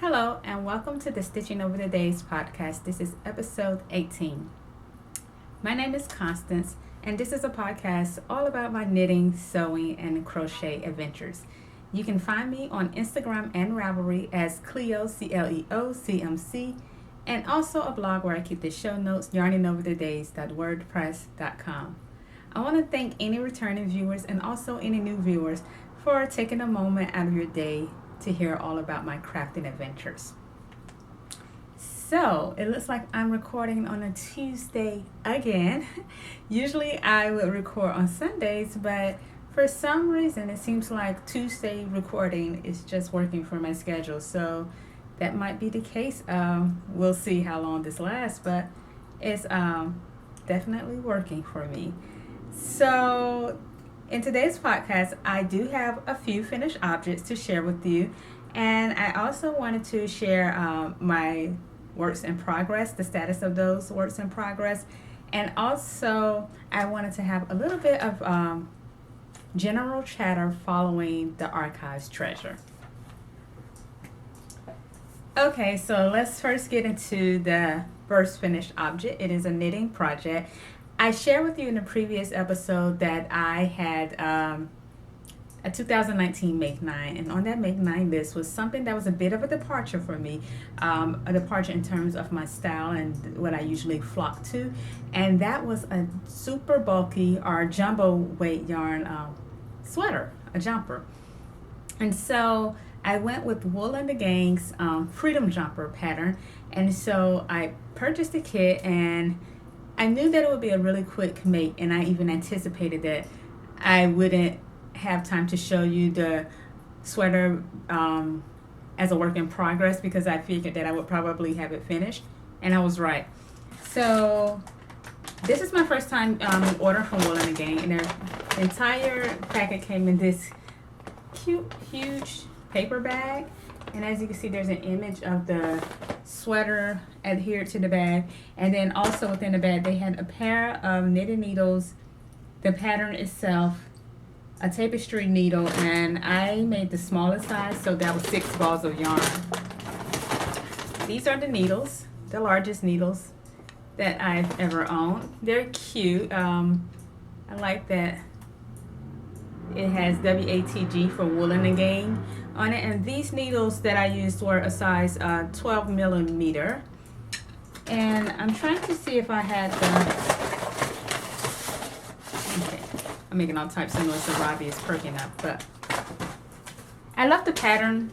Hello, and welcome to the Stitching Over the Days podcast. This is episode 18. My name is Constance, and this is a podcast all about my knitting, sewing, and crochet adventures. You can find me on Instagram and Ravelry as Cleo, cleocmc, and also a blog where I keep the show notes, yarningoverthedays.wordpress.com. I want to thank any returning viewers and also any new viewers for taking a moment out of your day to hear all about my crafting adventures. So it looks like I'm recording on a Tuesday again. Usually I would record on Sundays, but for some reason it seems like Tuesday recording is just working for my schedule. So that might be the case. We'll see how long this lasts, but it's definitely working for me. So in today's podcast, I do have a few finished objects to share with you, and I also wanted to share my works in progress, the status of those works in progress, and also I wanted to have a little bit of general chatter following the archives treasure. Okay, so let's first get into the first finished object. It is a knitting project. I shared with you in the previous episode that I had a 2019 Make 9, and on that Make 9 list was something that was a bit of a departure for me, a departure in terms of my style and what I usually flock to, and that was a super bulky or jumbo weight yarn sweater, a jumper. And so I went with Wool and the Gang's Freedom Jumper pattern, and so I purchased the kit, and I knew that it would be a really quick make, and I even anticipated that I wouldn't have time to show you the sweater as a work in progress because I figured that I would probably have it finished, and I was right. So this is my first time ordering from Wool and the Gang, and their entire packet came in this cute, huge paper bag. And as you can see, there's an image of the sweater adhered to the bag. And then also within the bag, they had a pair of knitting needles, the pattern itself, a tapestry needle, and I made the smallest size, so that was 6 balls of yarn. These are the needles, the largest needles that I've ever owned. They're cute. I like that it has WATG for Wool and the Gang on it, and these needles that I used were a size 12 millimeter, and I'm trying to see if I had okay, I'm making all types of noise, so Robbie is perking up, but I left the pattern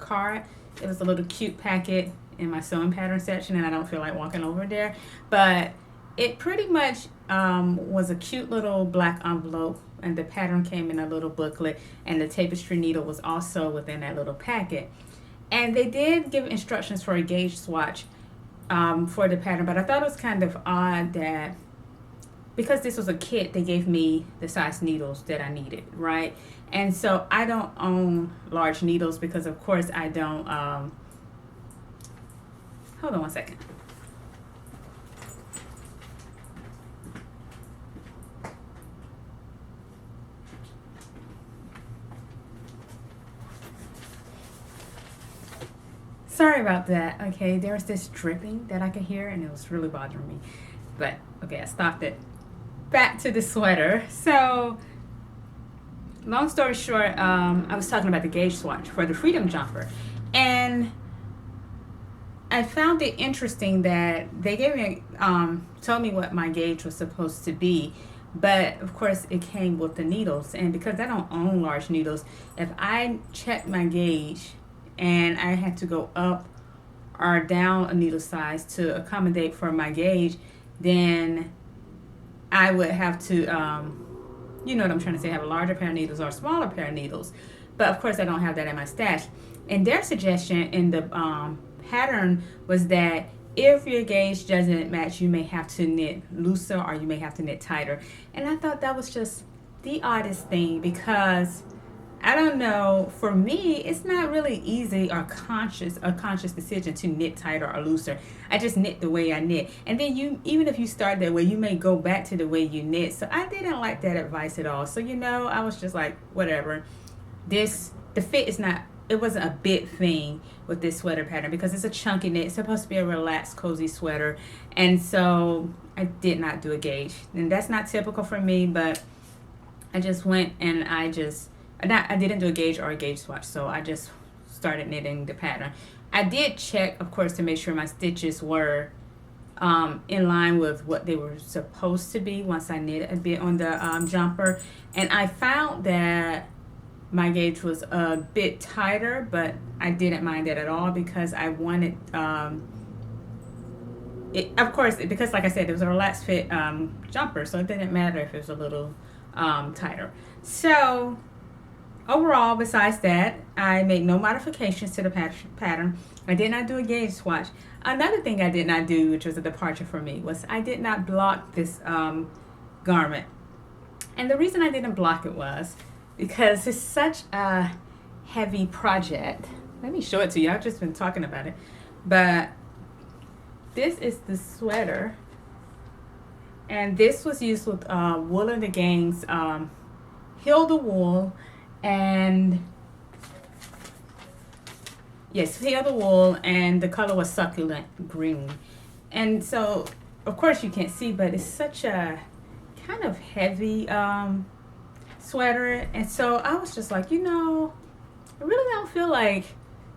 card. It was a little cute packet in my sewing pattern section, and I don't feel like walking over there, but it pretty much was a cute little black envelope, and the pattern came in a little booklet, and the tapestry needle was also within that little packet. And they did give instructions for a gauge swatch for the pattern, but I thought it was kind of odd that because this was a kit, they gave me the size needles that I needed, right? And so I don't own large needles because, of course, I don't. Hold on one second. Sorry about that. Okay, there was this dripping that I could hear, and it was really bothering me. But okay, I stopped it. Back to the sweater. So, long story short, I was talking about the gauge swatch for the Freedom Jumper, and I found it interesting that they gave me, told me what my gauge was supposed to be, but of course it came with the needles, and because I don't own large needles, if I check my gauge and I had to go up or down a needle size to accommodate for my gauge, then I would have to, you know what I'm trying to say, have a larger pair of needles or a smaller pair of needles. But of course I don't have that in my stash. And their suggestion in the pattern was that if your gauge doesn't match, you may have to knit looser or you may have to knit tighter. And I thought that was just the oddest thing because I don't know, for me, it's not really easy or a conscious decision to knit tighter or looser. I just knit the way I knit. And then even if you start that way, you may go back to the way you knit. So I didn't like that advice at all. So, I was just like, whatever. The fit is not it wasn't a big thing with this sweater pattern because it's a chunky knit. It's supposed to be a relaxed, cozy sweater. And so I did not do a gauge. And that's not typical for me, but I just went and I didn't do a gauge or a gauge swatch. So I just started knitting the pattern. I did check, of course, to make sure my stitches were in line with what they were supposed to be once I knit a bit on the jumper. And I found that my gauge was a bit tighter, but I didn't mind that at all because I wanted it, of course, because like I said, it was a relaxed fit jumper, so it didn't matter if it was a little tighter. So overall, besides that, I made no modifications to the pattern. I did not do a gauge swatch. Another thing I did not do, which was a departure for me, was I did not block this garment. And the reason I didn't block it was because it's such a heavy project. Let me show it to you. I've just been talking about it. But this is the sweater. And this was used with Wool and the Gang's Heal the Wool. And yes, Heal the Wool. And the color was succulent green. And so, of course, you can't see, but it's such a kind of heavy sweater. And so I was just like, I really don't feel like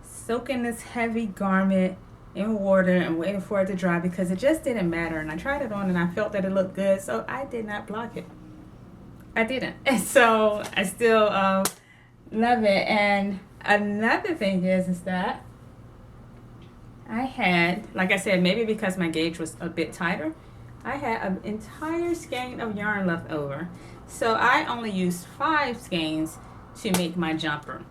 soaking this heavy garment in water and waiting for it to dry because it just didn't matter. And I tried it on and I felt that it looked good, so I did not block it. I didn't. And so I still love it. And another thing is that I had, like I said, maybe because my gauge was a bit tighter, I had an entire skein of yarn left over. So I only used 5 skeins to make my jumper.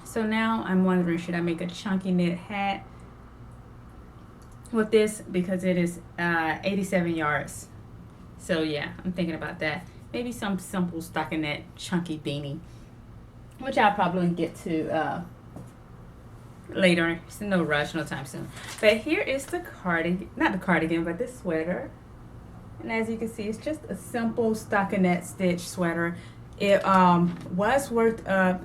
So now I'm wondering, should I make a chunky knit hat with this because it is 87 yards. So yeah, I'm thinking about that. Maybe some simple stockinette chunky beanie, which I'll probably get to later. It's no rush, no time soon. But here is the cardigan, not the cardigan, but the sweater. And as you can see, it's just a simple stockinette stitch sweater. It was worked up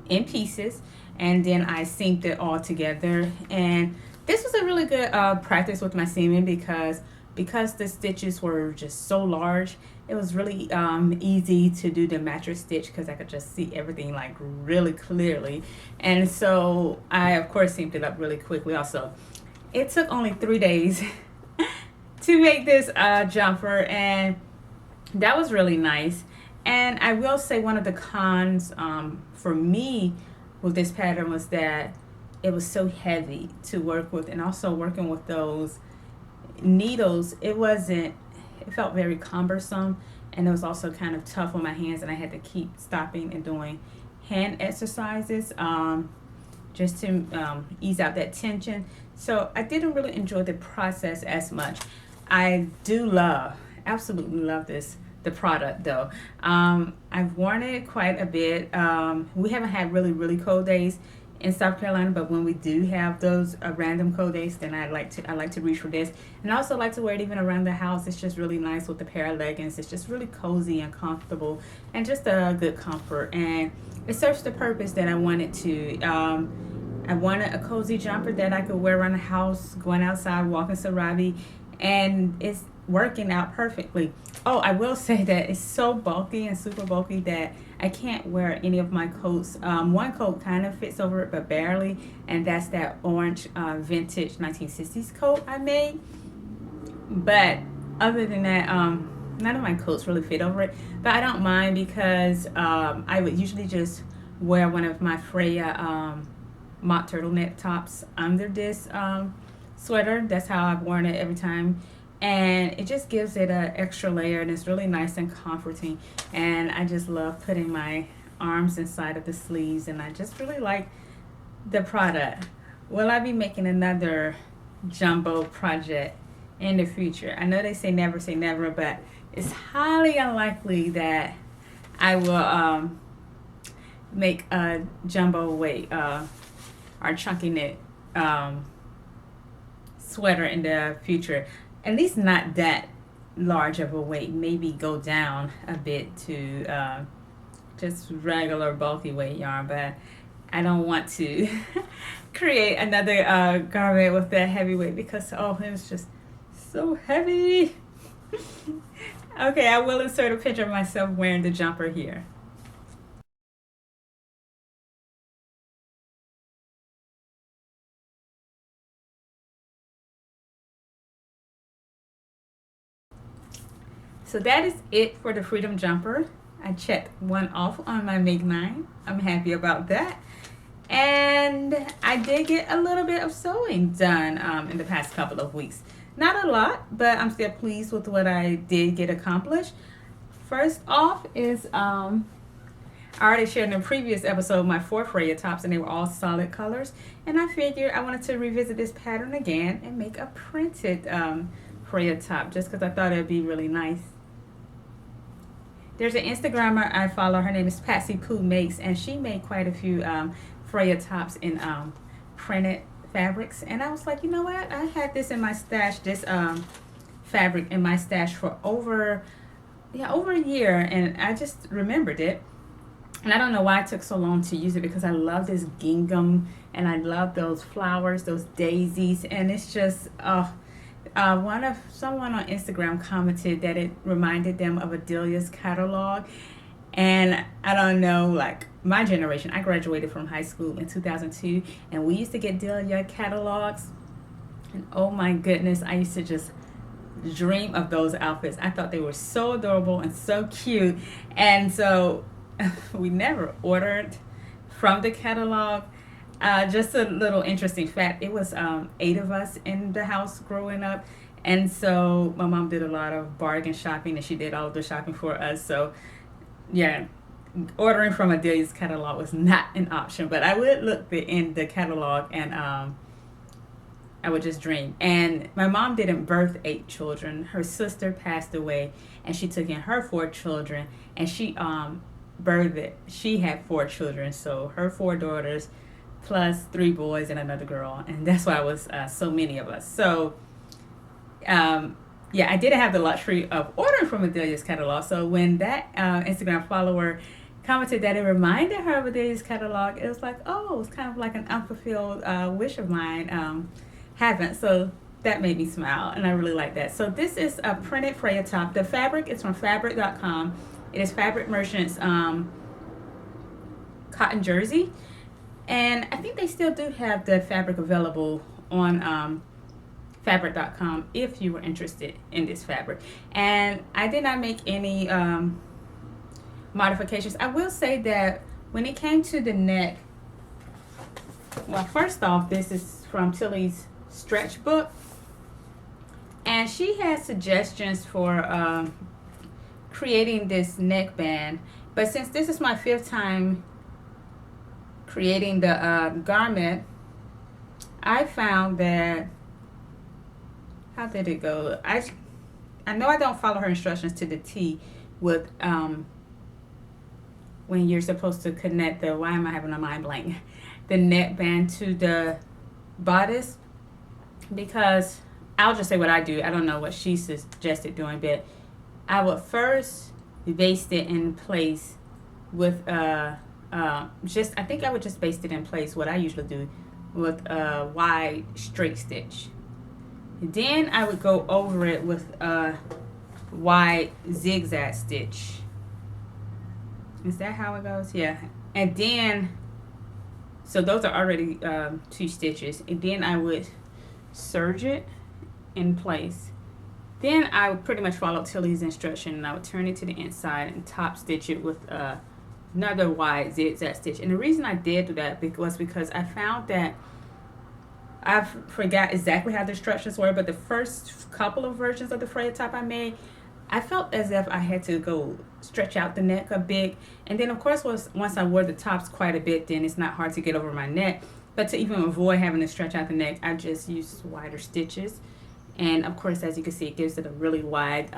in pieces, and then I seamed it all together. And this was a really good practice with my seaming because the stitches were just so large. It was really easy to do the mattress stitch because I could just see everything like really clearly. And so I, of course, seamed it up really quickly also. It took only 3 days to make this jumper, and that was really nice. And I will say one of the cons for me with this pattern was that it was so heavy to work with, and also working with those needles, it felt very cumbersome, and it was also kind of tough on my hands, and I had to keep stopping and doing hand exercises just to ease out that tension. So I didn't really enjoy the process as much. I do absolutely love the product though. I've worn it quite a bit. We haven't had really cold days in South Carolina, but when we do have those random cold days, then I like to reach for this. And I also like to wear it even around the house. It's just really nice with the pair of leggings. It's just really cozy and comfortable and just a good comfort. And it serves the purpose that I wanted to. I wanted a cozy jumper that I could wear around the house, going outside, walking Sarabi, and it's working out perfectly. Oh, I will say that it's so bulky and super bulky that I can't wear any of my coats. One coat kind of fits over it, but barely, and that's that orange vintage 1960s coat I made. But other than that, none of my coats really fit over it. But I don't mind because I would usually just wear one of my Freya mock turtleneck tops under this sweater. That's how I've worn it every time. And it just gives it an extra layer, and it's really nice and comforting. And I just love putting my arms inside of the sleeves, and I just really like the product. Will I be making another jumbo project in the future? I know they say never, but it's highly unlikely that I will make a jumbo weight or chunky knit sweater in the future. At least not that large of a weight. Maybe go down a bit to just regular bulky weight yarn. But I don't want to create another garment with that heavyweight because oh, it was just so heavy. Okay, I will insert a picture of myself wearing the jumper here. So that is it for the Freedom Jumper. I checked one off on my Make 9. I'm happy about that. And I did get a little bit of sewing done in the past couple of weeks. Not a lot, but I'm still pleased with what I did get accomplished. First off is I already shared in a previous episode my 4 Freya tops, and they were all solid colors. And I figured I wanted to revisit this pattern again and make a printed Freya top just because I thought it would be really nice. There's an Instagrammer I follow. Her name is Patsy Pooh Makes, and she made quite a few Freya tops in printed fabrics. And I was like, you know what? I had this in my stash, this fabric in my stash for over a year, and I just remembered it. And I don't know why it took so long to use it because I love this gingham and I love those flowers, those daisies, and it's just someone on Instagram commented that it reminded them of Adelia's catalog. And I don't know, like my generation, I graduated from high school in 2002, and we used to get Delia catalogs. And oh my goodness, I used to just dream of those outfits. I thought they were so adorable and so cute. And so we never ordered from the catalog. Just a little interesting fact, it was 8 of us in the house growing up, and so my mom did a lot of bargain shopping, and she did all of the shopping for us. So yeah, ordering from Adelia's catalog was not an option, but I would look in the catalog, and I would just dream. And my mom didn't birth 8 children. Her sister passed away, and she took in her 4 children, and she birthed it. She had 4 children, so her 4 daughters plus 3 boys and another girl, and that's why it was so many of us. So yeah, I didn't have the luxury of ordering from Adelia's catalog. So when that Instagram follower commented that it reminded her of Adelia's catalog, it was like, oh, it's kind of like an unfulfilled wish of mine. Haven't. So that made me smile, and I really like that. So this is a printed Freya top. The fabric is from fabric.com. It is Fabric Merchant's cotton jersey. And I think they still do have the fabric available on fabric.com if you were interested in this fabric. And I did not make any modifications. I will say that when it came to the neck, well, first off, this is from Tilly's stretch book. And she has suggestions for creating this neckband. But since this is my 5th time creating the garment, I found that, how did it go? I know I don't follow her instructions to the T with when you're supposed to connect the, why am I having a mind blank, the neckband to the bodice, because I'll just say what I do. I don't know what she suggested doing, but I would first baste it in place with I think I would just baste it in place, what I usually do, with a wide straight stitch. Then I would go over it with a wide zigzag stitch. Is that how it goes? Yeah. And then, so those are already 2 stitches. And then I would serge it in place. Then I would pretty much follow Tilly's instruction, and I would turn it to the inside and top stitch it with another wide zigzag stitch. And the reason I did do that was because I found that I forgot exactly how the instructions were, but the first couple of versions of the Freya top I made, I felt as if I had to go stretch out the neck a bit. And then, of course, once I wore the tops quite a bit, then it's not hard to get over my neck. But to even avoid having to stretch out the neck, I just used wider stitches. And, of course, as you can see, it gives it a really wide,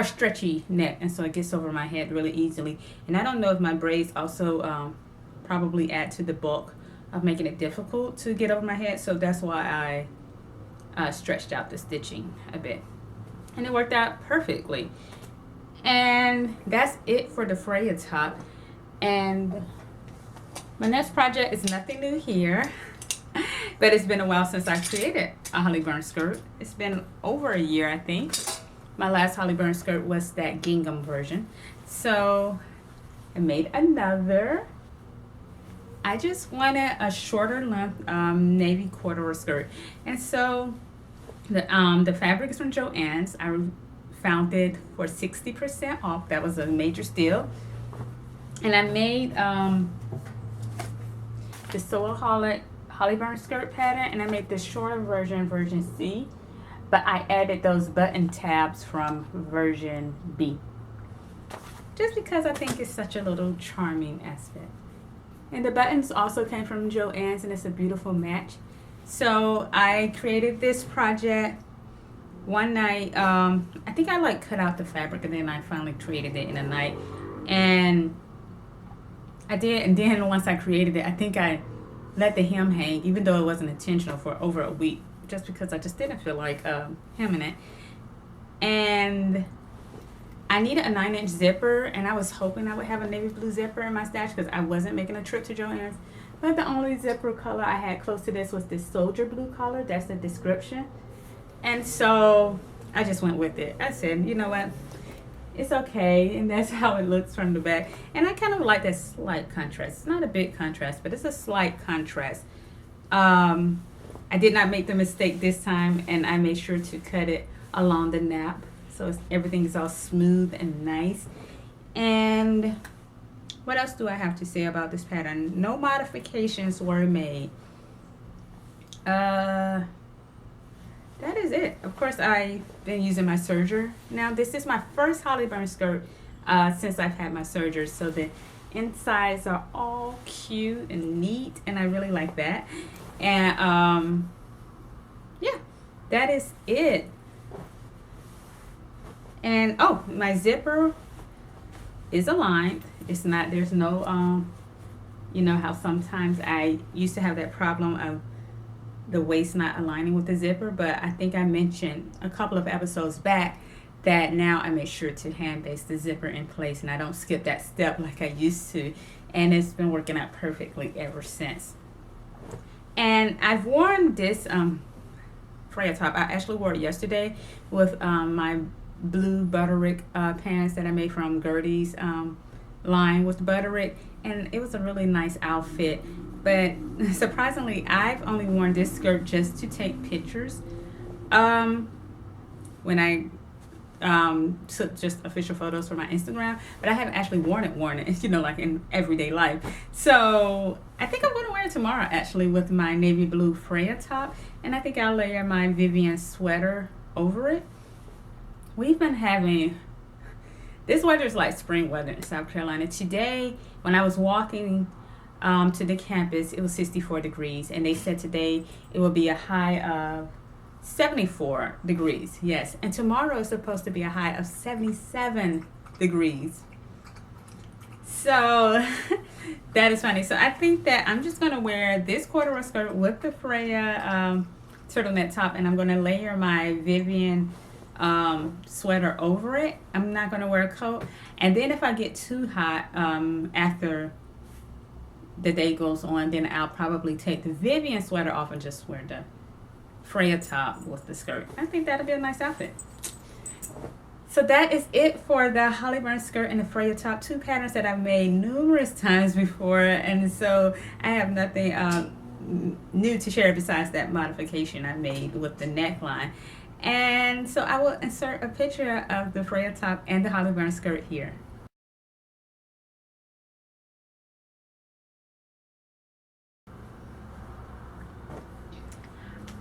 stretchy neck. And so it gets over my head really easily. And I don't know if my braids also probably add to the bulk of making it difficult to get over my head. So that's why I stretched out the stitching a bit. And it worked out perfectly. And that's it for the Freya top. And My next project is nothing new here, but it's been a while since I created a holly burn skirt. It's been over a year, I think. My last holly burn skirt was that gingham version. So I made another. I just wanted a shorter length navy corduroy skirt. And so the fabric is from Joann's. I found it for 60% off. That was a major steal. And I made the Soloholic holly burn skirt pattern, and I made the shorter version, version C, but I added those button tabs from version B, just because I think it's such a little charming aspect. And the buttons also came from Joann's, and it's a beautiful match. So I created this project one night. I think I like cut out the fabric, and then I finally created it in a night. And I did, and then once I created it, I think I let the hem hang, even though it wasn't intentional, for over a week, just because I just didn't feel like hemming it. And I needed a 9-inch zipper, and I was hoping I would have a navy blue zipper in my stash because I wasn't making a trip to Joann's. But the only zipper color I had close to this was this soldier blue color. That's the description. And so I just went with it. I said, you know what? It's okay, and that's how it looks from the back. And I kind of like that slight contrast. It's not a big contrast, but it's a slight contrast. I did not make the mistake this time, and I made sure to cut it along the nap, so everything is all smooth and nice. And what else do I have to say about this pattern? No modifications were made. That is it. Of course, I've been using my serger. Now, this is my first holly burn skirt since I've had my serger. So the insides are all cute and neat, and I really like that. And yeah, that is it. And oh, my zipper is aligned. It's not, there's no, you know how sometimes I used to have that problem of the waist not aligning with the zipper, but I think I mentioned a couple of episodes back that now I make sure to hand baste the zipper in place, and I don't skip that step like I used to, and it's been working out perfectly ever since. And I've worn this Freya top. I actually wore it yesterday with my blue butterick pants that I made from Gertie's line with butterick, and it was a really nice outfit. But surprisingly, I've only worn this skirt just to take pictures. When I took just official photos for my Instagram, but I haven't actually worn it, you know, like in everyday life. So I think I'm going to wear it tomorrow, actually, with my navy blue Freya top, and I think I'll layer my Vivian sweater over it. We've been having, this weather is like spring weather in South Carolina. Today, when I was walking to the campus, it was 64 degrees, and they said today it will be a high of 74 degrees. Yes, and tomorrow is supposed to be a high of 77 degrees. So that is funny. So I think that I'm just going to wear this corduroy skirt with the Freya turtleneck top, and I'm going to layer my Vivian sweater over it. I'm not going to wear a coat, and then if I get too hot after the day goes on, then I'll probably take the Vivian sweater off and just wear the Freya top with the skirt. I think that'll be a nice outfit. So that is it for the holly burn skirt and the Freya top, two patterns that I've made numerous times before, and so I have nothing new to share besides that modification I made with the neckline. And so I will insert a picture of the Freya top and the holly burn skirt here.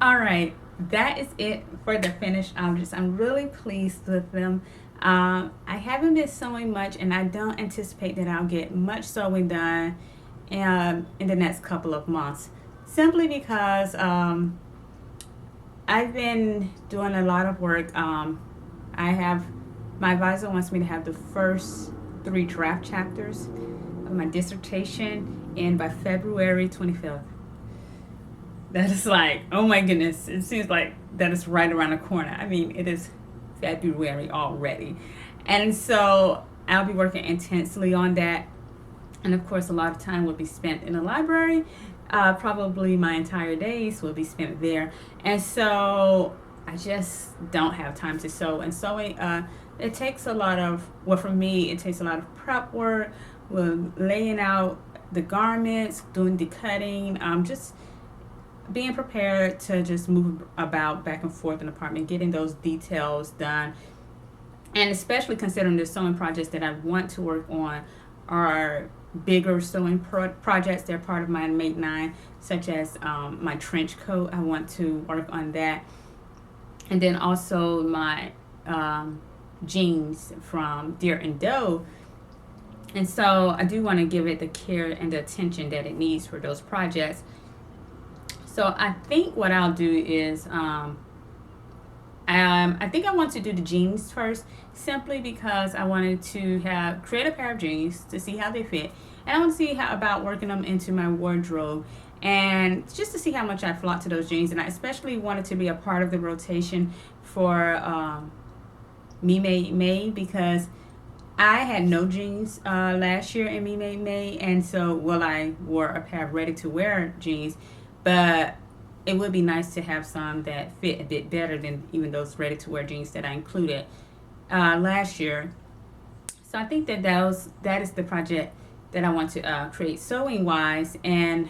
All right, that is it for the finished objects. I'm really pleased with them. I haven't been sewing much, and I don't anticipate that I'll get much sewing done in the next couple of months, simply because I've been doing a lot of work. My advisor wants me to have the first 3 draft chapters of my dissertation in by February 25th. That is like, oh my goodness, it seems like that is right around the corner. I mean, it is February already. And so I'll be working intensely on that. And of course, a lot of time will be spent in the library. Probably my entire days will be spent there. And so I just don't have time to sew. And sewing, it takes a lot of, well, for me, it takes a lot of prep work, with laying out the garments, doing the cutting, just being prepared to just move about back and forth in the apartment, getting those details done. And especially considering the sewing projects that I want to work on are bigger sewing projects. They're part of my Make 9, such as my trench coat. I want to work on that. And then also my jeans from Deer and Doe. And so I do want to give it the care and the attention that it needs for those projects. So I think what I'll do is I think I want to do the jeans first, simply because I wanted to create a pair of jeans to see how they fit, and I want to see how about working them into my wardrobe, and just to see how much I flock to those jeans. And I especially wanted to be a part of the rotation for Me Made May, because I had no jeans last year in Me Made May, and so I wore a pair of ready to wear jeans, but it would be nice to have some that fit a bit better than even those ready-to-wear jeans that I included last year. So I think that is the project that I want to create sewing-wise. And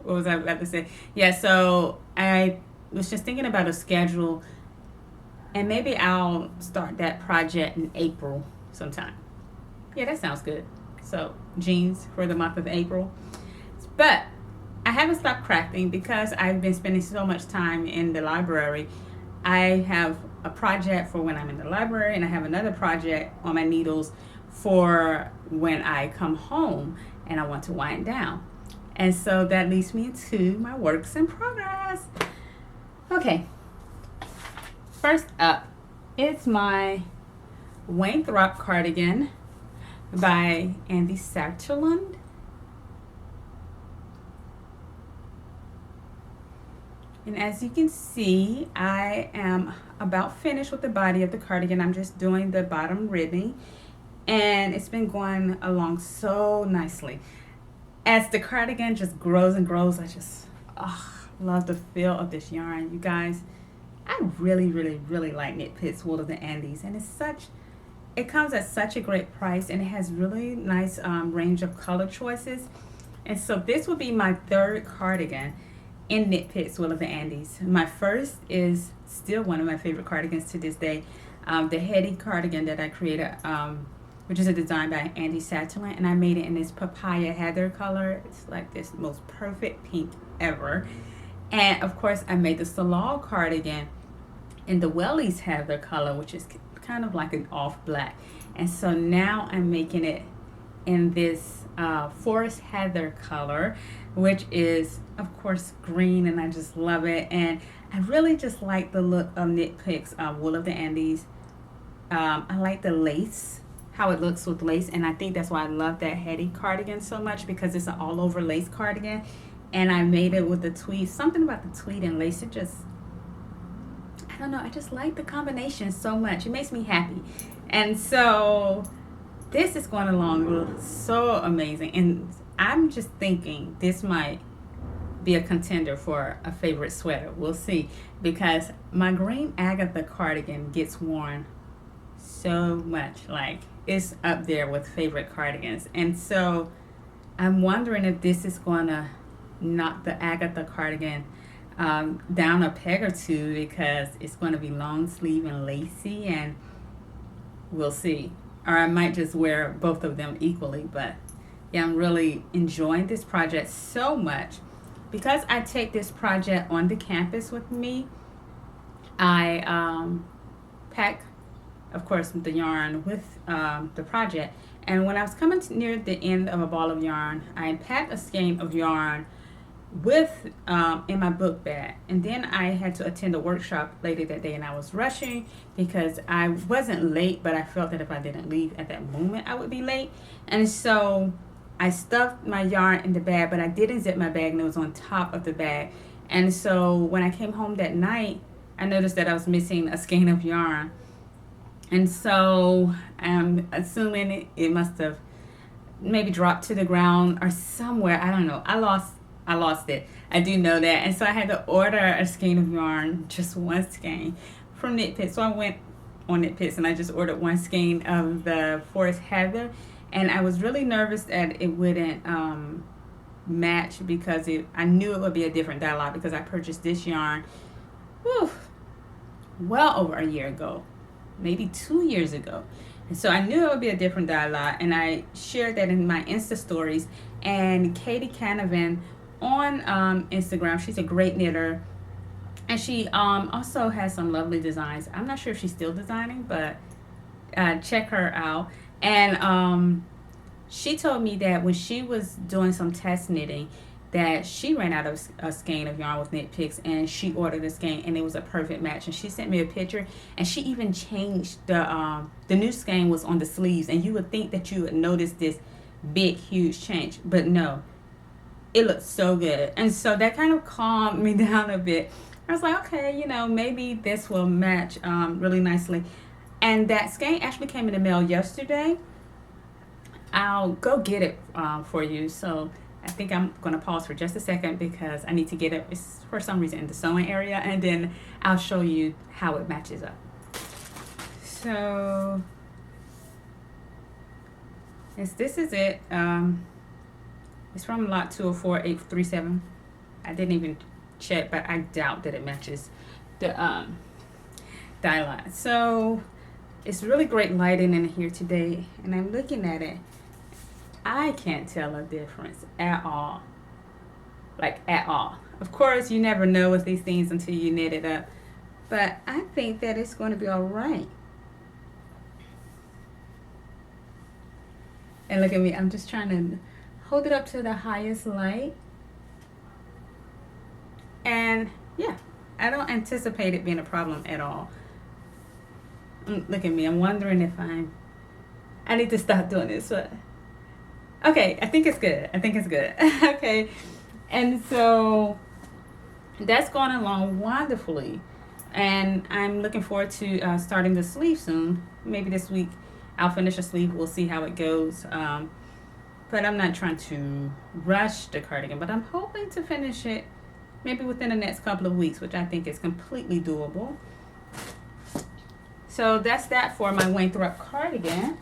what was I about to say? Yeah, so I was just thinking about a schedule, and maybe I'll start that project in April sometime. Yeah, that sounds good. So jeans for the month of April. But I haven't stopped crafting because I've been spending so much time in the library. I have a project for when I'm in the library, and I have another project on my needles for when I come home and I want to wind down. And so that leads me to my works in progress. Okay, first up, it's my Wang cardigan by Andy Satterlund. And as you can see, I am about finished with the body of the cardigan. I'm just doing the bottom ribbing, and it's been going along so nicely. As the cardigan just grows and grows, I just love the feel of this yarn. You guys, I really, really, really like Knit Pit's Wool of the Andes, and it comes at such a great price, and it has really nice range of color choices. And so this will be my third cardigan in Knit Pit's Wool of the Andes. My first is still one of my favorite cardigans to this day, the Hetty cardigan that I created, which is a design by Andy Satterlund, and I made it in this papaya heather color. It's like this most perfect pink ever. And of course, I made the Salal cardigan in the Wellies heather color, which is kind of like an off black. And so now I'm making it in this forest heather color, which is of course green, and I just love it. And I really just like the look of Knit Pit's Wool of the Andes. I like the lace, how it looks with lace, and I think that's why I love that Hetty cardigan so much, because it's an all over lace cardigan. And I made it with the tweed. Something about the tweed and lace, it just, I don't know, I just like the combination so much. It makes me happy. And so this is going along so amazing, and I'm just thinking this might be a contender for a favorite sweater. We'll see, because my green Agatha cardigan gets worn so much. Like, it's up there with favorite cardigans. And so I'm wondering if this is going to knock the Agatha cardigan down a peg or two, because it's going to be long sleeve and lacy, and we'll see. Or I might just wear both of them equally. But yeah, I'm really enjoying this project so much. Because I take this project on the campus with me, I pack, of course, the yarn with the project. And when I was coming near the end of a ball of yarn, I packed a skein of yarn with in my book bag. And then I had to attend a workshop later that day, and I was rushing because I wasn't late, but I felt that if I didn't leave at that moment, I would be late. And so I stuffed my yarn in the bag, but I didn't zip my bag, and it was on top of the bag. And so when I came home that night, I noticed that I was missing a skein of yarn. And so I'm assuming it must have maybe dropped to the ground or somewhere. I don't know. I lost it. I do know that. And so I had to order a skein of yarn, just one skein from Knit Pit. So I went on Knit Pits and I just ordered one skein of the Forest Heather. And I was really nervous that it wouldn't match because I knew it would be a different dye lot because I purchased this yarn whew, well over a year ago, maybe 2 years ago. And so I knew it would be a different dye lot, and I shared that in my Insta stories. And Katie Canavan on Instagram, she's a great knitter, and she also has some lovely designs. I'm not sure if she's still designing, but check her out. And she told me that when she was doing some test knitting, that she ran out of a skein of yarn with Knit Picks, and she ordered a skein, and it was a perfect match. And she sent me a picture, and she even changed the new skein was on the sleeves, and you would think that you would notice this big huge change, but no, it looked so good. And so that kind of calmed me down a bit. I was like, okay, maybe this will match really nicely. And that skein actually came in the mail yesterday. I'll go get it for you. So I think I'm going to pause for just a second because I need to get it for some reason in the sewing area, and then I'll show you how it matches up. So this is it. It's from lot 204-837. I didn't even check, but I doubt that it matches the dye lot. So it's really great lighting in here today, and I'm looking at it. I can't tell a difference at all. Like, at all. Of course, you never know with these things until you knit it up. But I think that it's going to be all right. And look at me. I'm just trying to hold it up to the highest light. And, yeah, I don't anticipate it being a problem at all. Look at me. I'm wondering if I need to stop doing this. But okay, I think it's good. Okay, and so that's going along wonderfully, and I'm looking forward to starting the sleeve soon. Maybe this week I'll finish a sleeve. We'll see how it goes. But I'm not trying to rush the cardigan, but I'm hoping to finish it maybe within the next couple of weeks, which I think is completely doable. So that's that for my Winthrop cardigan.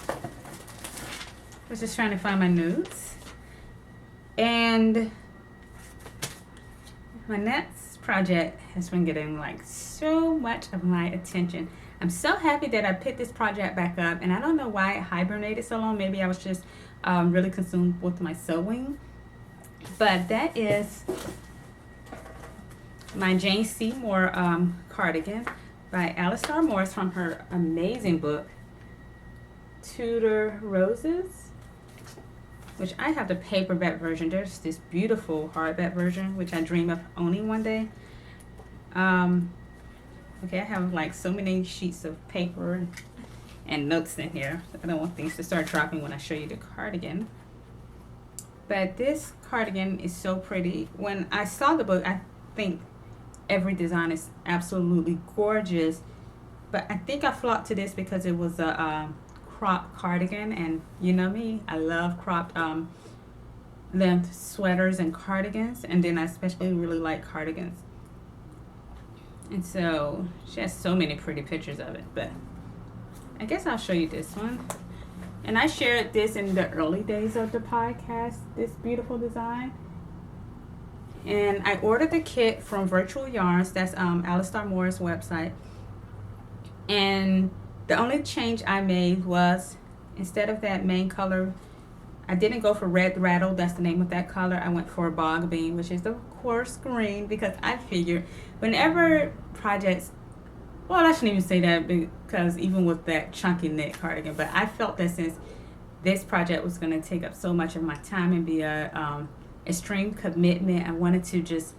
I was just trying to find my notes. And my next project has been getting like so much of my attention. I'm so happy that I picked this project back up, and I don't know why it hibernated so long. Maybe I was just really consumed with my sewing. But that is my Jane Seymour cardigan by Alistair Morris from her amazing book, Tudor Roses, which I have the paperback version. There's this beautiful hardback version, which I dream of owning one day. Okay, I have like so many sheets of paper and notes in here. I don't want things to start dropping when I show you the cardigan. But this cardigan is so pretty. When I saw the book, I think every design is absolutely gorgeous. But I think I flocked to this because it was a cropped cardigan, and you know me, I love cropped length sweaters and cardigans, and then I especially really like cardigans. And so she has so many pretty pictures of it, but I guess I'll show you this one. And I shared this in the early days of the podcast, this beautiful design. And I ordered the kit from Virtual Yarns. That's Alistair Morris' website. And the only change I made was, instead of that main color, I didn't go for Red Rattle. That's the name of that color. I went for Bog Bean, which is of course green, because I figured whenever projects, well, I shouldn't even say that because even with that chunky knit cardigan, but I felt that since this project was going to take up so much of my time and be a extreme commitment, I wanted to just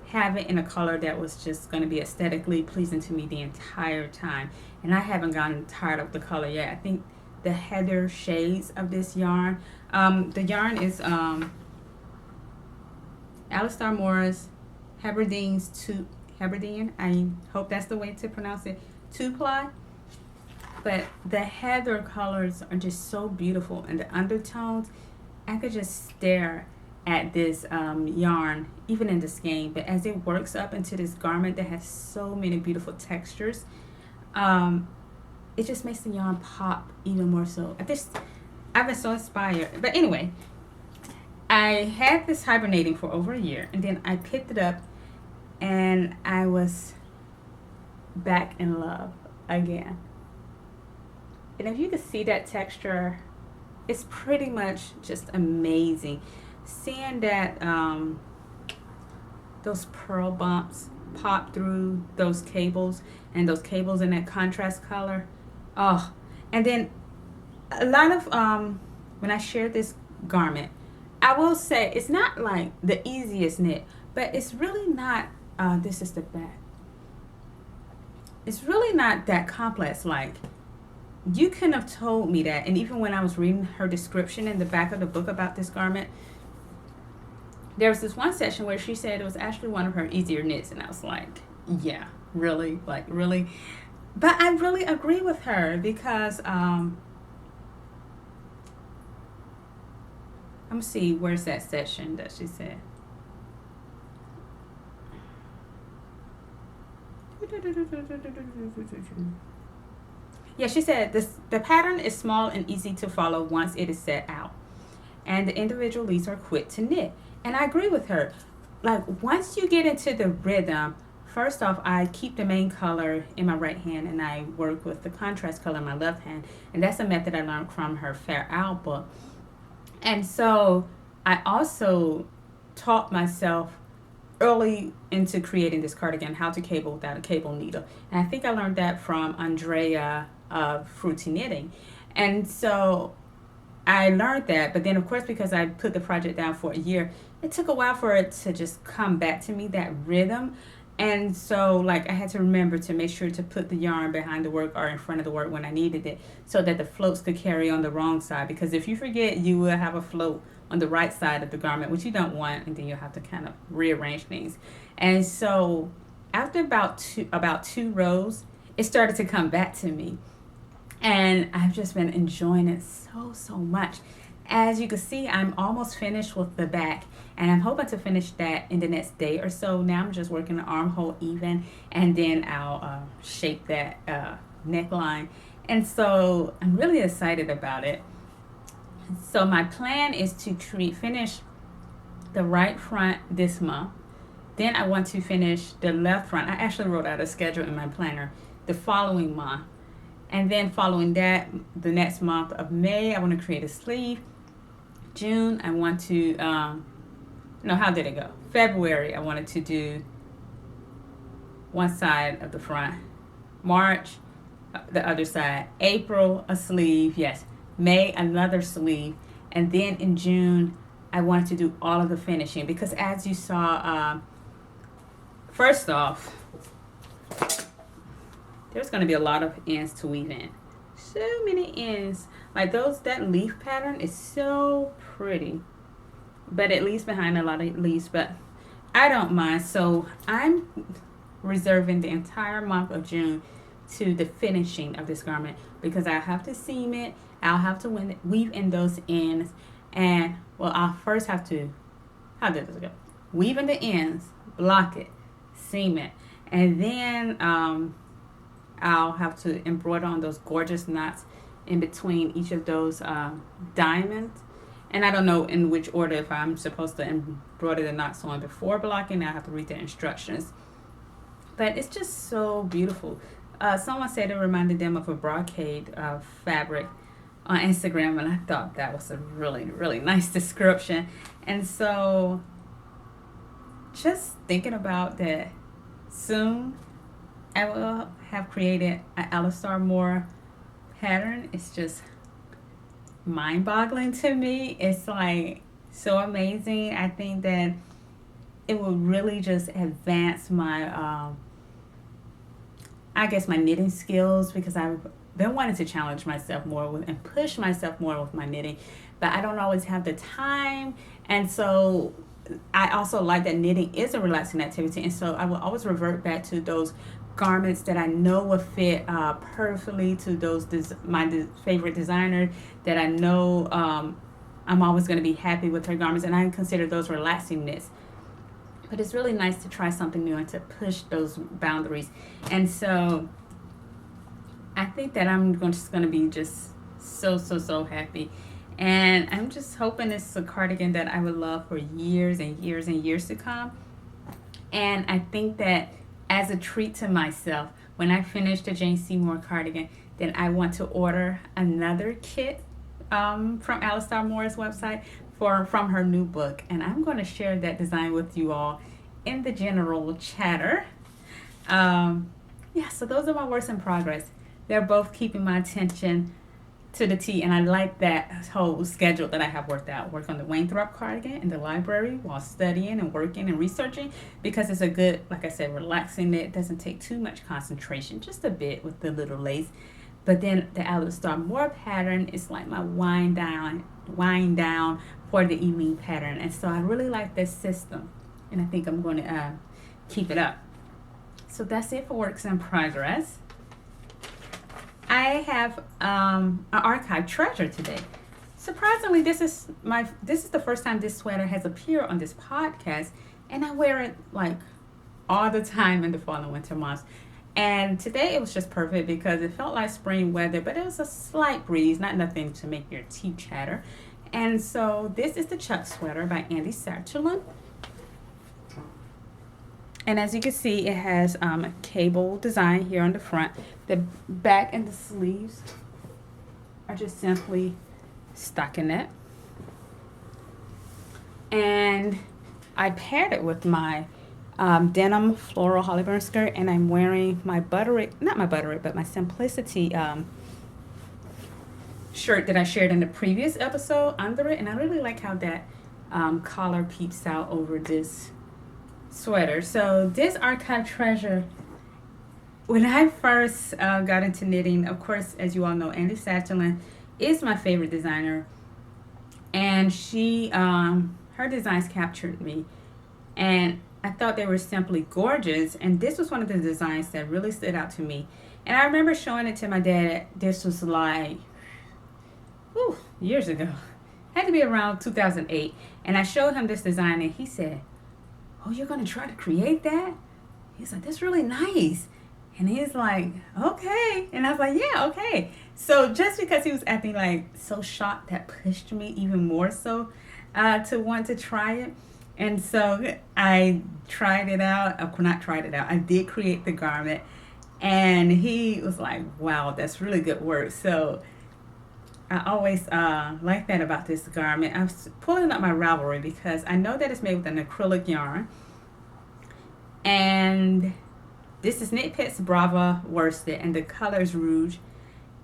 have it in a color that was just going to be aesthetically pleasing to me the entire time. And I haven't gotten tired of the color yet. I think the heather shades of this yarn, the yarn is Alistair Morris Hebridean's cardigan. I hope that's the way to pronounce it. 2-ply. But the heather colors are just so beautiful, and the undertones, I could just stare at this yarn even in the skein. But as it works up into this garment that has so many beautiful textures, it just makes the yarn pop even more so. I've been so inspired. But anyway, I had this hibernating for over a year, and then I picked it up and I was back in love again. And if you can see that texture, it's pretty much just amazing. Seeing that those pearl bumps pop through those cables, and those cables in that contrast color. Oh, and then a lot of when I share this garment, I will say it's not like the easiest knit, but it's really not. This is the back. It's really not that complex. Like, you couldn't have told me that. And even when I was reading her description in the back of the book about this garment, there was this one section where she said it was actually one of her easier knits, and I was like, yeah, really, like really. But I really agree with her, because I'm gonna see, where's that section that she said. Yeah, she said the pattern is small and easy to follow once it is set out, and the individual leaves are quick to knit. And I agree with her. Like, once you get into the rhythm, first off, I keep the main color in my right hand and I work with the contrast color in my left hand, and that's a method I learned from her Fair Owl book. And so I also taught myself early into creating this cardigan how to cable without a cable needle, and I think I learned that from Andrea of Fruity Knitting. And so I learned that, but then of course, because I put the project down for a year, it took a while for it to just come back to me, that rhythm. And so, like, I had to remember to make sure to put the yarn behind the work or in front of the work when I needed it, so that the floats could carry on the wrong side. Because if you forget, you will have a float on the right side of the garment, which you don't want, and then you'll have to kind of rearrange things. And so after about two rows, it started to come back to me, and I've just been enjoying it so much. As you can see, I'm almost finished with the back, and I'm hoping to finish that in the next day or so. Now I'm just working the armhole even, and then I'll shape that neckline. And so I'm really excited about it. So my plan is to finish the right front this month. Then I want to finish the left front. I actually wrote out a schedule in my planner the following month. And then following that, the next month of May, I want to create a sleeve. June, I want to, how did it go? February, I wanted to do one side of the front. March, the other side. April, a sleeve, yes. May, another sleeve. And then in June, I wanted to do all of the finishing, because as you saw, first off, there's going to be a lot of ends to weave in. So many ends. Like that leaf pattern is so pretty. But it leaves behind a lot of leaves, but I don't mind. So I'm reserving the entire month of June to the finishing of this garment, because I have to seam it. I'll have to weave in those ends. And, well, I'll first have to, how did this go? Weave in the ends, block it, seam it. And then I'll have to embroider on those gorgeous knots in between each of those diamonds. And I don't know in which order, if I'm supposed to embroider the knots on before blocking. I have to read the instructions. But it's just so beautiful. Someone said it reminded them of a brocade fabric on Instagram, and I thought that was a really, really nice description. And so just thinking about that, soon I will have created an Alistar Moore pattern. It's just mind-boggling to me. It's like so amazing. I think that it will really just advance my my knitting skills, because I've been wanting to challenge myself more and push myself more with my knitting, but I don't always have the time. And so I also like that knitting is a relaxing activity, and so I will always revert back to those garments that I know will fit perfectly to those favorite designer that I know I'm always going to be happy with her garments, and I consider those relaxing knits. But it's really nice to try something new and to push those boundaries. And so I think that just going to be just so happy. And I'm just hoping it's a cardigan that I would love for years and years and years to come. And I think that as a treat to myself, when I finish the Jane Seymour cardigan, then I want to order another kit from Alistair Moore's website from her new book. And I'm going to share that design with you all in the general chatter. Yeah, so those are my works in progress. They're both keeping my attention to the T, and I like that whole schedule that I have worked out. Work on the Wang cardigan in the library while studying and working and researching, because it's a good, like I said, relaxing knit. It doesn't take too much concentration, just a bit with the little lace. But then the Alistair Moore pattern is like my wind down for the evening pattern, and so I really like this system, and I think I'm going to keep it up. So that's it for works in progress. I have an archive treasure today. Surprisingly, this is the first time this sweater has appeared on this podcast, and I wear it like all the time in the fall and winter months. And today it was just perfect because it felt like spring weather, but it was a slight breeze, not nothing to make your teeth chatter. And so this is the Chuck sweater by Andy Satterlund. And as you can see, it has a cable design here on the front. The back and the sleeves are just simply stockinette. And I paired it with my denim floral Hollyburn skirt, and I'm wearing my my Simplicity shirt that I shared in the previous episode under it. And I really like how that collar peeps out over this sweater. So this archive treasure, when I first got into knitting, of course, as you all know, Andy Satterlund is my favorite designer, and she her designs captured me, and I thought they were simply gorgeous. And this was one of the designs that really stood out to me. And I remember showing it to my dad. This was like years ago. Had to be around 2008. And I showed him this design, and he said, "Oh, you're going to try to create that?" He's like, "That's really nice." And he's like, "Okay." And I was like, "Yeah, okay." So just because he was acting like so shocked, that pushed me even more so to want to try it. And so I tried it out. Not tried it out. I did create the garment. And he was like, "Wow, that's really good work." So I always like that about this garment. I was pulling up my Ravelry because I know that it's made with an acrylic yarn. And this is Knit Pits Brava worsted, and the color is Rouge.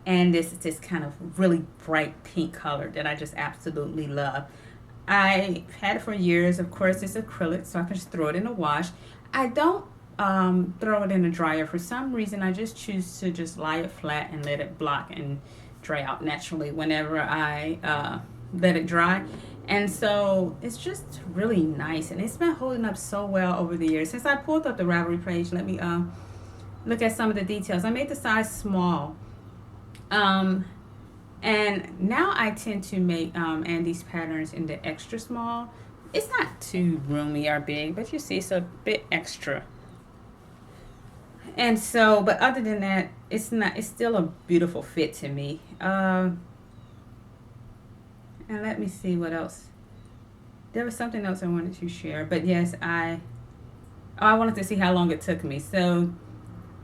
And this is this kind of really bright pink color that I just absolutely love. I've had it for years. Of course, it's acrylic, so I can just throw it in the wash. I don't throw it in the dryer. For some reason, I just choose to just lie it flat and let it block and dry out naturally whenever I let it dry. And so it's just really nice, and it's been holding up so well over the years. Since I pulled up the Ravelry page, let me look at some of the details. I made the size small, and now I tend to make Andy's patterns in the extra small. It's not too roomy or big, but you see it's a bit extra. And so, but other than that, it's still a beautiful fit to me. And let me see what else. There was something else I wanted to share, but yes, I wanted to see how long it took me. So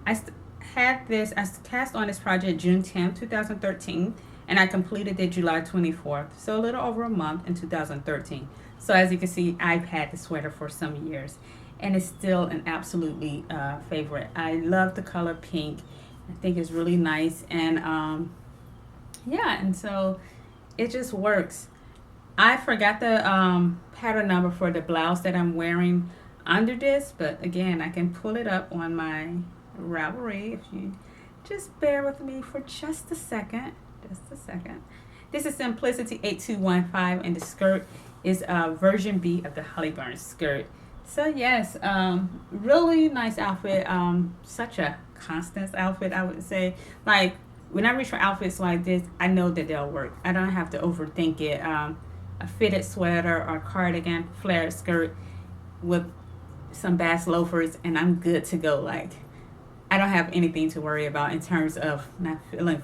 I cast on this project June 10th, 2013, and I completed it July 24th. So a little over a month in 2013. So as you can see, I've had the sweater for some years, and it's still an absolutely favorite. I love the color pink. I think it's really nice, and yeah, and so it just works. I forgot the pattern number for the blouse that I'm wearing under this, but again, I can pull it up on my Ravelry if you just bear with me for just a second. This is Simplicity 8215, and the skirt is version B of the Holly Burns skirt. So yes, really nice outfit. Such a Constance outfit, I would say. Like when I reach for outfits like this, I know that they'll work. I don't have to overthink it. A fitted sweater or cardigan, flared skirt with some bass loafers, and I'm good to go. Like I don't have anything to worry about in terms of not feeling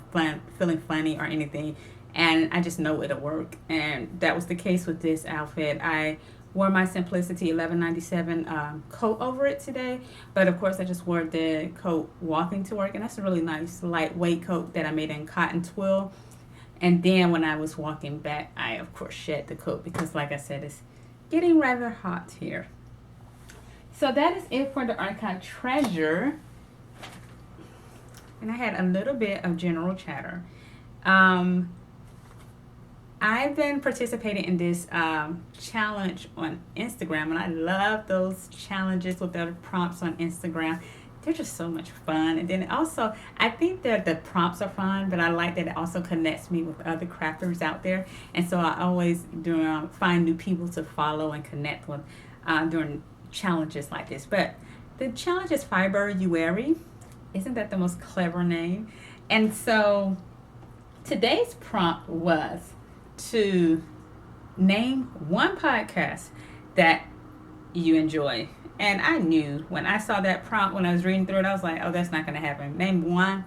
funny or anything, and I just know it'll work. And that was the case with this outfit. I wore my Simplicity 1197 coat over it today, but of course I just wore the coat walking to work, and that's a really nice lightweight coat that I made in cotton twill. And then when I was walking back, I of course shed the coat because, like I said, it's getting rather hot here. So that is it for the archive treasure. And I had a little bit of general chatter. I've been participating in this challenge on Instagram, and I love those challenges with the prompts on Instagram. They're just so much fun. And then also, I think that the prompts are fun, but I like that it also connects me with other crafters out there. And so I always find new people to follow and connect with during challenges like this. But the challenge is Fiber Ueri. Isn't that the most clever name? And so today's prompt was to name one podcast that you enjoy. And I knew when I saw that prompt, when I was reading through it, I was like, oh, that's not going to happen. Name one.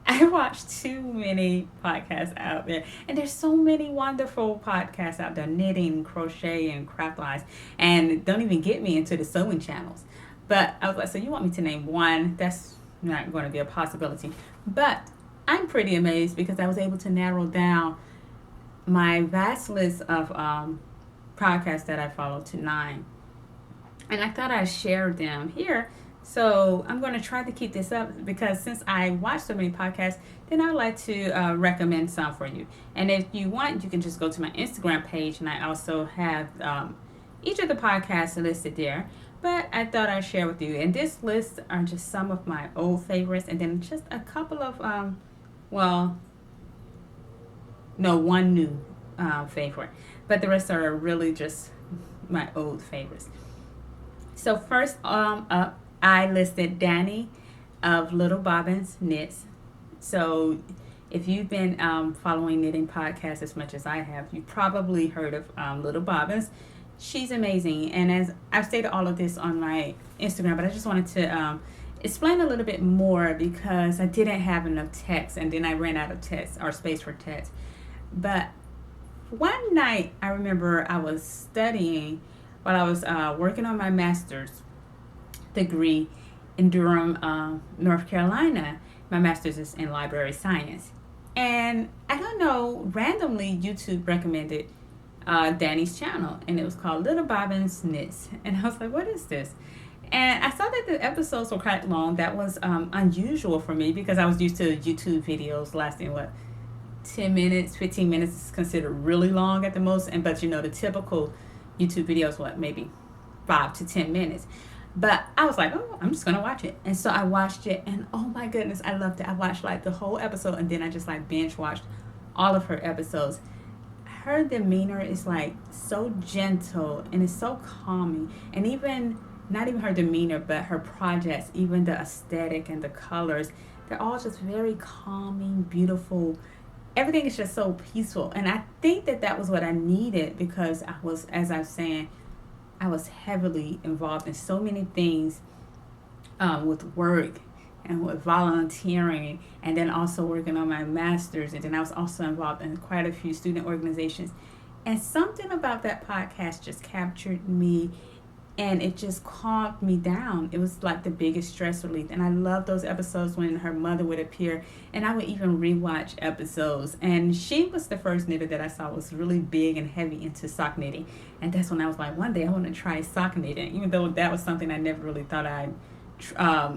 I watch too many podcasts out there. And there's so many wonderful podcasts out there, knitting, crochet, and craft lines. And don't even get me into the sewing channels. But I was like, so you want me to name one? That's not going to be a possibility. But I'm pretty amazed because I was able to narrow down my vast list of podcasts that I follow to 9. And I thought I'd share them here. So I'm going to try to keep this up because since I watch so many podcasts, then I'd like to recommend some for you. And if you want, you can just go to my Instagram page, and I also have each of the podcasts listed there. But I thought I'd share with you. And this list are just some of my old favorites, and then just a couple of, one new favorite. But the rest are really just my old favorites. So first up, I listed Danny of Little Bobbins Knits. So if you've been following knitting podcasts as much as I have, you've probably heard of Little Bobbins. She's amazing. And as I've stated all of this on my Instagram, but I just wanted to explain a little bit more because I didn't have enough text, and then I ran out of text or space for text. But one night I remember I was studying while I was working on my master's degree in Durham, North Carolina. My master's is in library science. And I don't know, randomly YouTube recommended Danny's channel, and it was called Little Bobbins Knits. And I was like, what is this? And I saw that the episodes were quite long. That was unusual for me because I was used to YouTube videos lasting 10 minutes, 15 minutes is considered really long at the most. And but the typical YouTube videos, maybe 5 to 10 minutes. But I was like, oh, I'm just going to watch it. And so I watched it, and oh my goodness, I loved it. I watched the whole episode, and then I just binge watched all of her episodes. Her demeanor is so gentle, and it's so calming. And even, not even her demeanor, but her projects, even the aesthetic and the colors, they're all just very calming, beautiful. Everything is just so peaceful. And I think that was what I needed because I was, as I was saying, I was heavily involved in so many things with work and with volunteering, and then also working on my master's. And then I was also involved in quite a few student organizations. And something about that podcast just captured me, and it just calmed me down. It was like the biggest stress relief. And I love those episodes when her mother would appear, and I would even rewatch episodes. And she was the first knitter that I saw was really big and heavy into sock knitting. And that's when I was like, one day I want to try sock knitting, even though that was something I never really thought I'd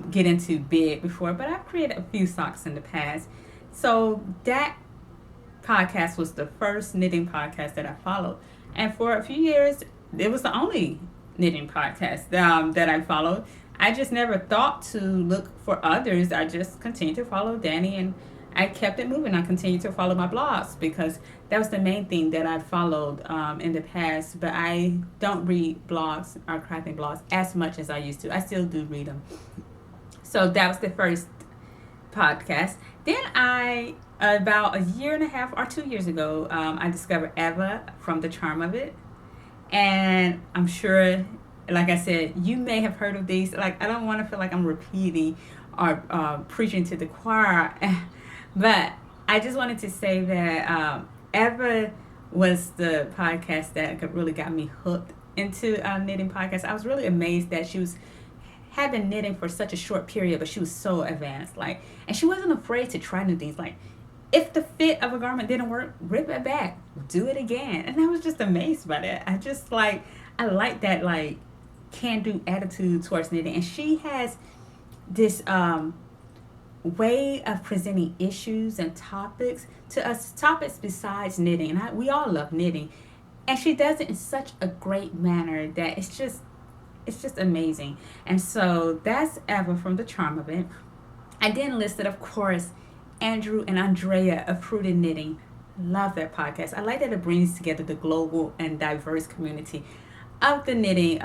get into big before. But I've created a few socks in the past. So that podcast was the first knitting podcast that I followed. And for a few years, it was the only knitting podcast that I followed. I just never thought to look for others. I just continued to follow Danny, and I kept it moving. I continued to follow my blogs because that was the main thing that I followed in the past. But I don't read blogs or crafting blogs as much as I used to. I still do read them. So that was the first podcast. Then about a year and a half or 2 years ago, I discovered Eva from The Charm of It. And I'm sure, like I said, you may have heard of these. Like, I don't want to feel like I'm repeating or preaching to the choir. But I just wanted to say that Eva was the podcast that really got me hooked into knitting podcasts. I was really amazed that she had been knitting for such a short period, but she was so advanced. Like, and she wasn't afraid to try new things. Like, if the fit of a garment didn't work, rip it back, do it again. And I was just amazed by that. I like that like can-do attitude towards knitting. And she has this way of presenting issues and topics to us, topics besides knitting. And we all love knitting. And she does it in such a great manner that it's just amazing. And so that's Eva from The Charm of It. I then listed, of course, Andrew and Andrea of Fruited Knitting. Love that podcast. I like that it brings together the global and diverse community of the knitting,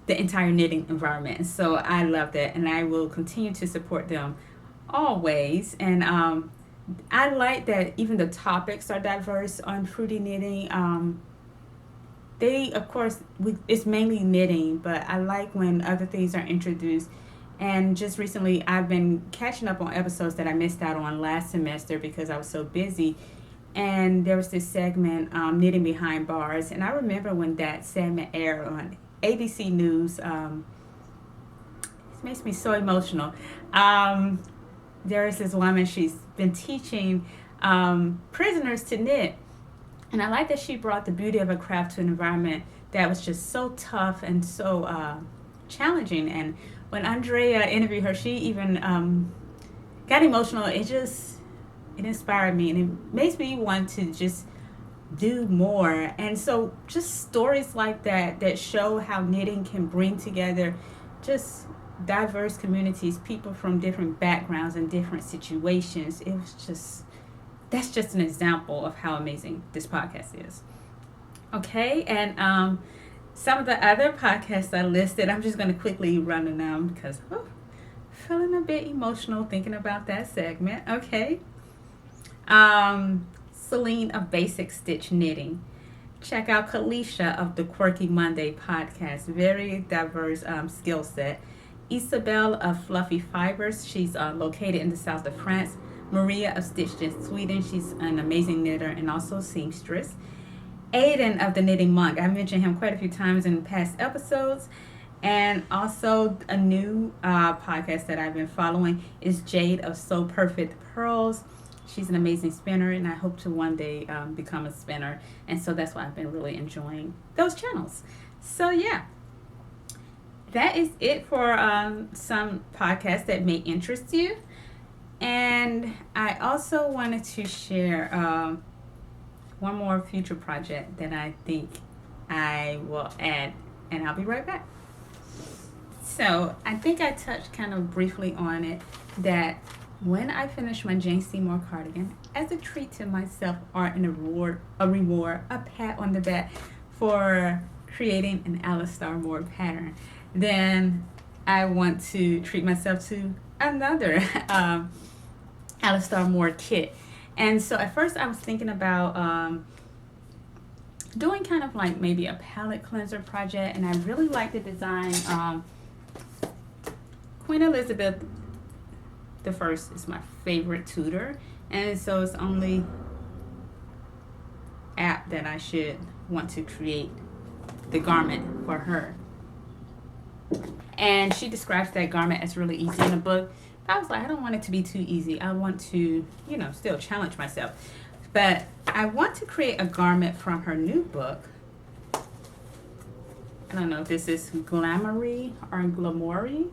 the entire knitting environment. And so I love that, and I will continue to support them always. And I like that even the topics are diverse on Fruity Knitting. They, of course, it's mainly knitting, but I like when other things are introduced. And just recently, I've been catching up on episodes that I missed out on last semester because I was so busy. And there was this segment, Knitting Behind Bars. And I remember when that segment aired on ABC News. It makes me so emotional. There is this woman, she's been teaching prisoners to knit. And I like that she brought the beauty of a craft to an environment that was just so tough and so challenging. And when Andrea interviewed her, she even got emotional. It inspired me, and it makes me want to just do more. And so just stories like that show how knitting can bring together just diverse communities, people from different backgrounds and different situations. That's just an example of how amazing this podcast is. Okay, and some of the other podcasts I listed, I'm just going to quickly run them down because feeling a bit emotional thinking about that segment. Okay. Celine of Basic Stitch Knitting. Check out Kalisha of the Quirky Monday podcast. Very diverse skill set. Isabel of Fluffy Fibers. She's located in the south of France. Maria of Stitched in Sweden. She's an amazing knitter and also seamstress. Aiden of the Knitting Monk. I mentioned him quite a few times in past episodes. And also a new podcast that I've been following is Jade of So Perfect Pearls. She's an amazing spinner, and I hope to one day become a spinner. And so that's why I've been really enjoying those channels. So yeah, that is it for some podcasts that may interest you. And I also wanted to share one more future project that I think I will add, and I'll be right back. So I think I touched kind of briefly on it, that when I finish my Jane Seymour cardigan, as a treat to myself or a reward, a pat on the back for creating an Alistair Moore pattern, then I want to treat myself to another Alistair Moore kit. And so at first I was thinking about doing kind of like maybe a palette cleanser project, and I really like the design. Queen Elizabeth the First is my favorite Tudor, and so it's only apt that I should want to create the garment for her. And she describes that garment as really easy in the book. I was like, I don't want it to be too easy. I want to, still challenge myself. But I want to create a garment from her new book. I don't know if this is Glamoury or Glamoury.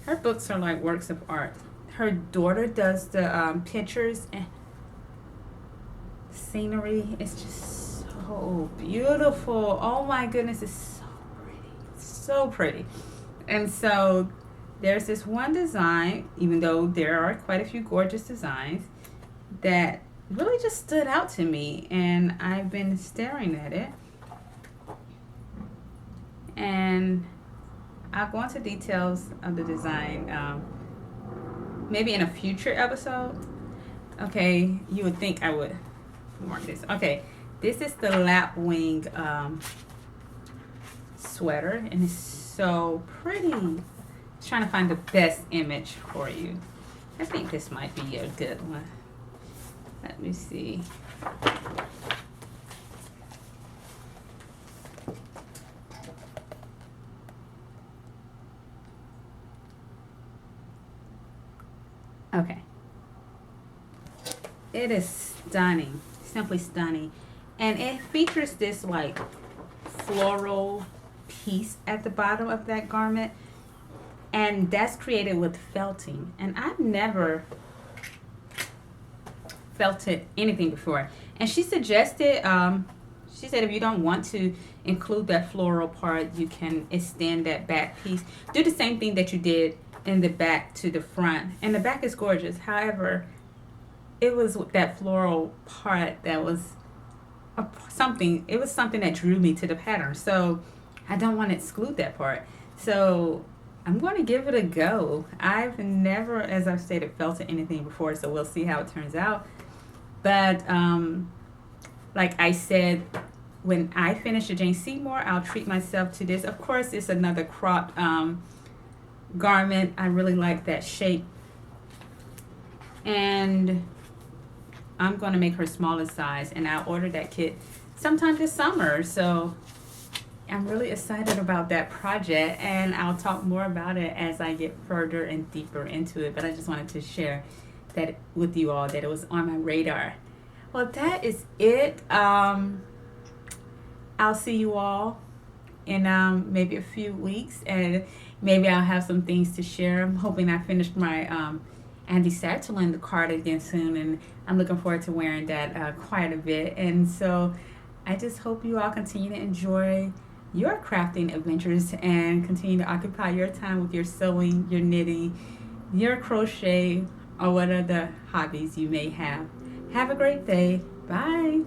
Her books are like works of art. Her daughter does the pictures and scenery. It's just so beautiful. Oh my goodness, it's so pretty. So there's this one design, even though there are quite a few gorgeous designs, that really just stood out to me, and I've been staring at it. And I'll go into details of the design maybe in a future episode. Okay, you would think I would mark this. Okay, this is the lapwing sweater, and it's so pretty. Trying to find the best image for you. I think this might be a good one. Let me see. Okay. It is stunning, simply stunning. And it features this like floral piece at the bottom of that garment. And that's created with felting. And I've never felted anything before. And she suggested, she said if you don't want to include that floral part, you can extend that back piece. Do the same thing that you did in the back to the front. And the back is gorgeous. However, it was that floral part that was something that drew me to the pattern. So I don't want to exclude that part. So I'm going to give it a go. I've never, as I've stated, felted anything before, so we'll see how it turns out. But like I said, when I finish the Jane Seymour, I'll treat myself to this. Of course, it's another cropped garment. I really like that shape. And I'm going to make her smaller size, and I'll order that kit sometime this summer. So I'm really excited about that project, and I'll talk more about it as I get further and deeper into it. But I just wanted to share that with you all, that it was on my radar. Well, that is it. I'll see you all in maybe a few weeks, and maybe I'll have some things to share. I'm hoping I finished my Andy Satterlin, the cardigan, soon, and I'm looking forward to wearing that quite a bit. And so I just hope you all continue to enjoy your crafting adventures and continue to occupy your time with your sewing, your knitting, your crochet, or what other hobbies you may have. Have a great day. Bye.